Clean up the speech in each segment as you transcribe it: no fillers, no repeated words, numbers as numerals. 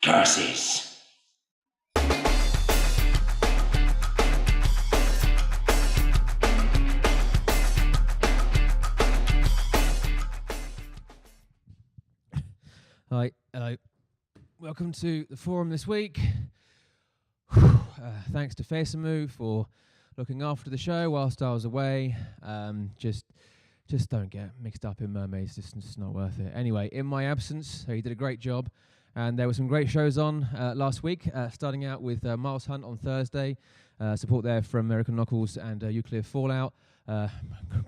Curses. Hi, hello. Welcome to the forum this week. Thanks to Fesamu for looking after the show whilst I was away. Just don't get mixed up in mermaids. It's just not worth it. Anyway, in my absence, he did a great job. And there were some great shows on last week, starting out with Miles Hunt on Thursday. Support there from American Knuckles and Nuclear Fallout.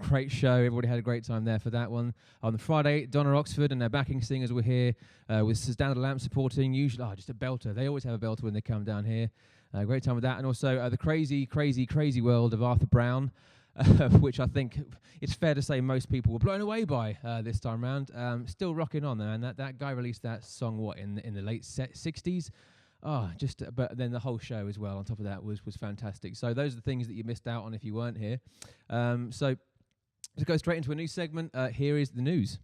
Great show. Everybody had a great time there for that one. On the Friday, Donna Oxford and their backing singers were here with Standard Lamp supporting. Usually, just a belter. They always have a belter when they come down here. Great time with that. And also the crazy world of Arthur Brown, which I think it's fair to say most people were blown away by this time around. Still rocking on, man. That guy released that song, in the late 60s? But then the whole show as well on top of that was fantastic. So those are the things that you missed out on if you weren't here. So to go straight into a new segment, here is the news.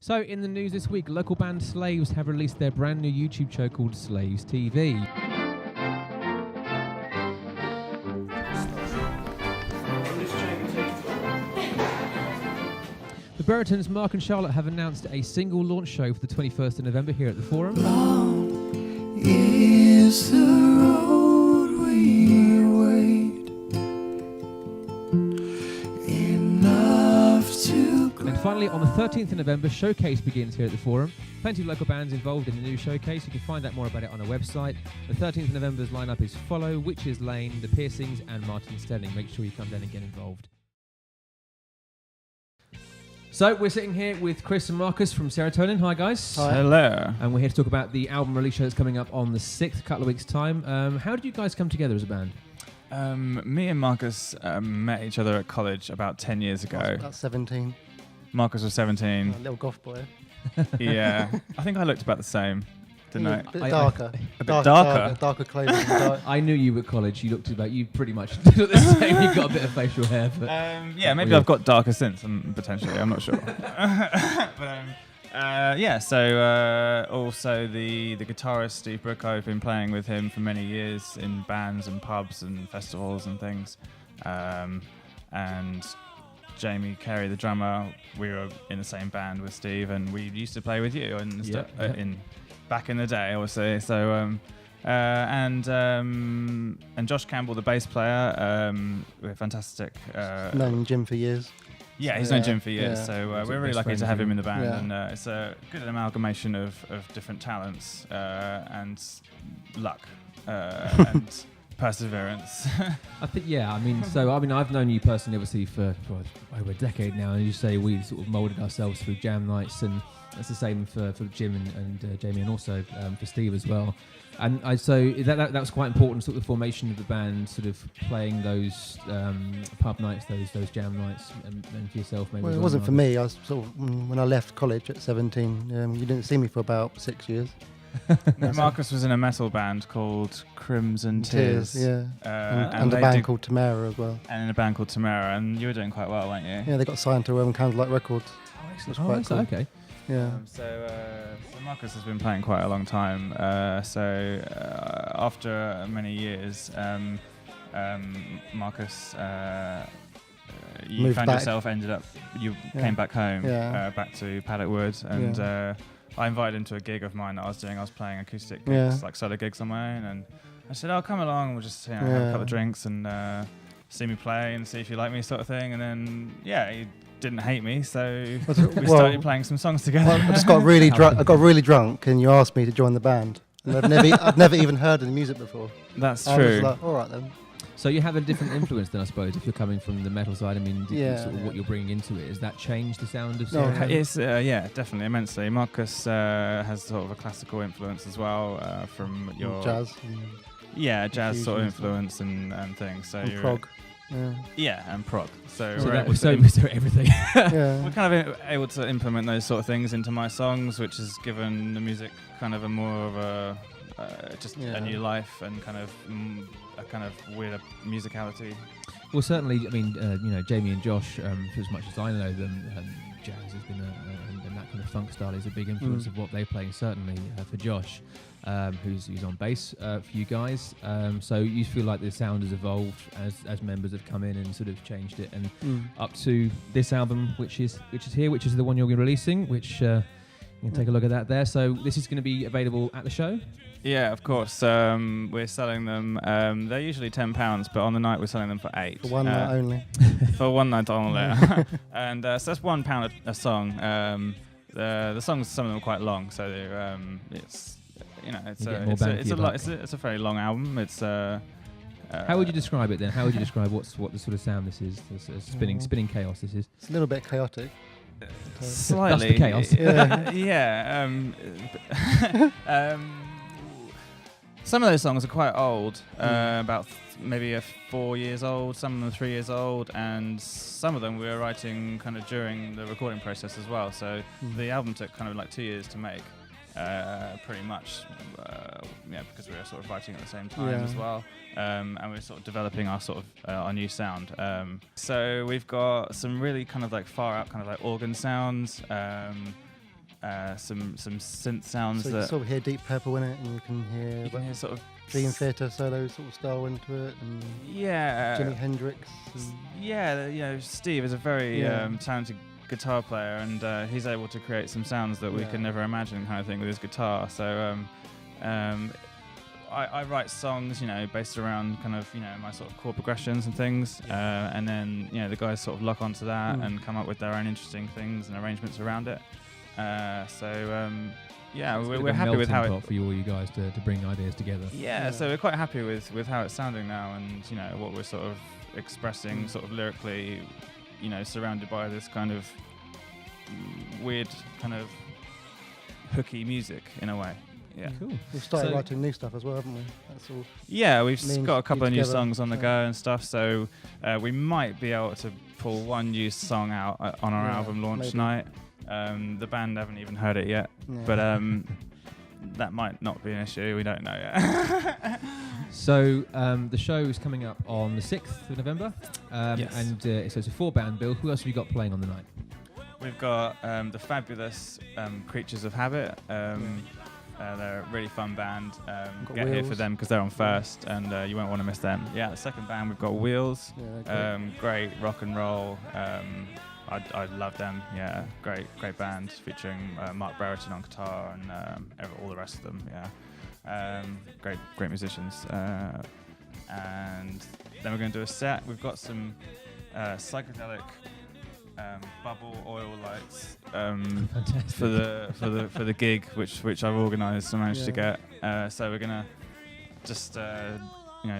So in the news this week, local band Slaves have released their brand new YouTube show called Slaves TV. The Burritons, Mark and Charlotte, have announced a single launch show for the 21st of November here at the Forum. Long is the road we wait, enough to go. And finally, on the 13th of November, Showcase begins here at the Forum. Plenty of local bands involved in the new Showcase. You can find out more about it on our website. The 13th of November's lineup is Follow, Witches Lane, The Piercings, and Martin Stelling. Make sure you come down and get involved. So we're sitting here with Chris and Marcus from Sarah Tonin. Hi, guys. Hi. Hello. And we're here to talk about the album release show that's coming up on the 6th, a couple of weeks' time. How did you guys come together as a band? Me and Marcus met each other at college about 10 years ago. I was about 17. Marcus was 17. A little goth boy. Yeah. I think I looked about the same, didn't I? A bit darker. A bit darker? Darker clothing. I knew you at college. You looked about. You pretty much look the same. You've got a bit of facial hair. But yeah, maybe I've got darker since, potentially. I'm not sure. So also the guitarist Steve Brook, I've been playing with him for many years in bands and pubs and festivals and things. And Jamie Carey, the drummer, we were in the same band with Steve, and we used to play with you in back in the day, obviously. So and Josh Campbell, the bass player, we're fantastic. Known Jim for years. Yeah, he's known Jim for years, Yeah. so we're really lucky to have him in the band, Yeah. and it's a good amalgamation of different talents and luck and perseverance. I think, I've known you personally, obviously, for over a decade now, and you say we sort of moulded ourselves through jam nights, and that's the same for Jim and Jamie, and also for Steve as well. And so that was quite important, sort of the formation of the band, sort of playing those pub nights, those jam nights, and for yourself maybe. Well, it well, wasn't for Marcus. me. I was sort of, when I left college at 17, you didn't see me for about 6 years. Marcus was in a metal band called Crimson Tears. Yeah. And they a band did- called Tamara as well. And in a band called Tamara, and you were doing quite well, weren't you? Yeah, they got signed to Candlelight Records. That's quite cool. Okay. Yeah. So Marcus has been playing quite a long time. After many years, Marcus, you Moved found back. yourself, you Yeah. came back home, Yeah. back to Paddock Wood, and I invited him to a gig of mine that I was doing. I was playing acoustic gigs, like solo gigs on my own, and I said, "Oh, come along. We'll just have a couple of drinks and see me play and see if you like me," sort of thing. And then he didn't hate me, so we started playing some songs together. Well, I just got really drunk. I got really drunk, and you asked me to join the band. And I'd never even heard of the music before. That's I true. was like, all right then. So you have a different influence then, I suppose, if you're coming from the metal side. I mean, Yeah, what you're bringing into it, has that changed the sound of No, Sarah? It's definitely immensely. Marcus has sort of a classical influence as well from your Jazz. jazz sort of Fusions. influence and things. So And you're prog. and prog. So, So we're that able was to so everything. we're kind of able to implement those sort of things into my songs, which has given the music kind of a more of a just Yeah. a new life and kind of a kind of weird musicality. Well, certainly, I mean, Jamie and Josh, for as much as I know them, jazz has been and that kind of funk style is a big influence of what they play. And certainly for Josh, who's on bass for you guys. So you feel like the sound has evolved as members have come in and sort of changed it, and up to this album, which is here, which is the one you're releasing, which you can take a look at that there. So this is going to be available at the show. Yeah, of course. We're selling them. They're usually £10, but on the night we're selling them for £8. For one night only. For one night only. And so that's £1 a song. The songs, some of them are quite long, so they're, it's a very long album. It's how would you describe it then? How would you describe what the sort of sound this is? This spinning chaos. This is. It's a little bit chaotic. That's Slightly. the chaos. Yeah. Some of those songs are quite old, about maybe 4 years old, some of them 3 years old, and some of them we were writing kind of during the recording process as well. So the album took kind of like 2 years to make, pretty much, because we were sort of writing at the same time as well, and we were sort of developing our sort of our new sound. So we've got some really kind of like far out kind of like organ sounds. Some synth sounds. So you that sort of hear Deep Purple in it, and you can hear sort of Dream Theater solo sort of style into it, and Jimi Hendrix. And Steve is a very talented guitar player, and he's able to create some sounds that we can never imagine, kind of thing, with his guitar. So I write songs, based around kind of my sort of chord progressions and things, and then the guys sort of lock onto that and come up with their own interesting things and arrangements around it. We're happy with how it for all you guys to bring ideas together. So we're quite happy with how it's sounding now, and what we're sort of expressing sort of lyrically, surrounded by this kind of weird kind of hooky music in a way. Yeah, cool. We've started writing new stuff as well, haven't we? That's all. Yeah, we've got a couple of new together. songs on the go and stuff, so we might be able to pull one new song out on our album launch night. The band haven't even heard it yet, but that might not be an issue. We don't know yet. So the show is coming up on the 6th of November, and so it's a 4-band bill. Who else have you got playing on the night? We've got the fabulous Creatures of Habit. They're a really fun band. Get here for them because they're on first, and you won't want to miss them. Yeah, the second band we've got Wheels. Great rock and roll. I love them. Yeah, great band featuring Mark Brereton on guitar and all the rest of them. Yeah, great musicians. And then we're going to do a set. We've got some psychedelic bubble oil lights for the gig, which I've organised and managed to get. So we're gonna just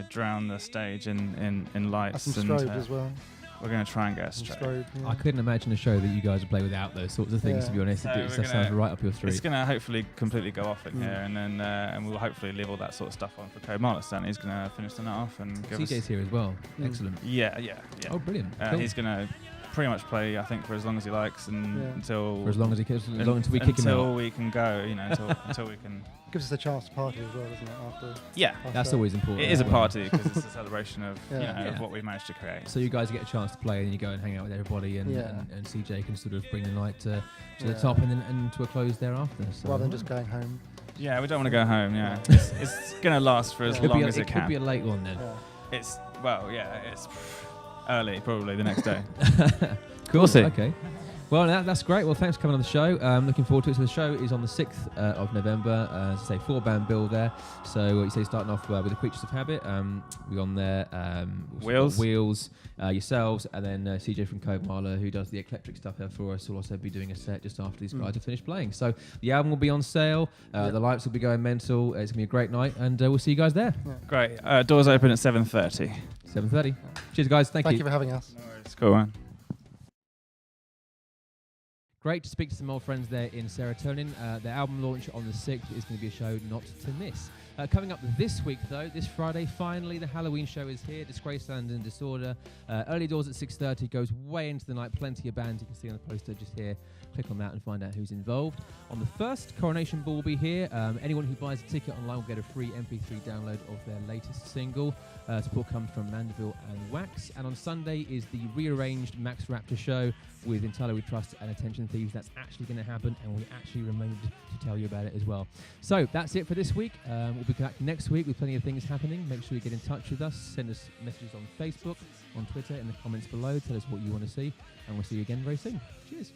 drown the stage in lights some and strobe as well. We're going to try and get a strobe. I couldn't imagine a show that you guys would play without those sorts of things, to be honest. So that sounds right up your street. It's going to hopefully completely go off in here, and then and we'll hopefully leave all that sort of stuff on for Code Marlis. And he's going to finish the night off and give CJ's here as well. Excellent. Yeah. Oh, brilliant. Cool. He's going to pretty much play, I think, for as long as he likes, and until for as long as he can, until we kick him out. Until we can go, until we can. Gives us a chance to party as well, doesn't it? After. Yeah, that's always important. It is a party because it's a celebration of of what we've managed to create. So you guys get a chance to play, and then you go and hang out with everybody, and CJ can sort of bring the night to the top, and then and to a close thereafter. So rather than just going home. Yeah, we don't want to go home. Yeah, it's going to last for as long as it can. It could be a late one then. Yeah. It's early, probably the next day. Cool. We'll see. Okay. Well, that's great. Well, thanks for coming on the show. Looking forward to it. So the show is on the 6th of November. As I say, 4-band bill there. So you say starting off with the Creatures of Habit. We're on there. Wheels, yourselves, and then CJ from Code Marlis, who does the eclectic stuff there for us, will also be doing a set just after these guys have finished playing. So the album will be on sale. The lights will be going mental. It's going to be a great night, and we'll see you guys there. Yeah. Great. Doors open at 7:30. 7:30. Cheers, guys. Thank you. Thank you for having us. No worries. Cool, man. Great to speak to some old friends there in Sarah Tonin. Their album launch on the 6th is going to be a show not to miss. Coming up this week, though, this Friday, finally, the Halloween show is here. Disgraceland and Disorder. Early doors at 6:30, goes way into the night. Plenty of bands you can see on the poster just here. Click on that and find out who's involved. On the 1st, Coronation Ball will be here. Anyone who buys a ticket online will get a free MP3 download of their latest single. Support comes from Mandeville and Wax. And on Sunday is the rearranged Max Raptor show with Entirely We Trust and Attention Thieves. That's actually going to happen, and we actually remembered to tell you about it as well. So that's it for this week. We'll be back next week with plenty of things happening. Make sure you get in touch with us. Send us messages on Facebook, on Twitter, in the comments below. Tell us what you want to see, and we'll see you again very soon. Cheers.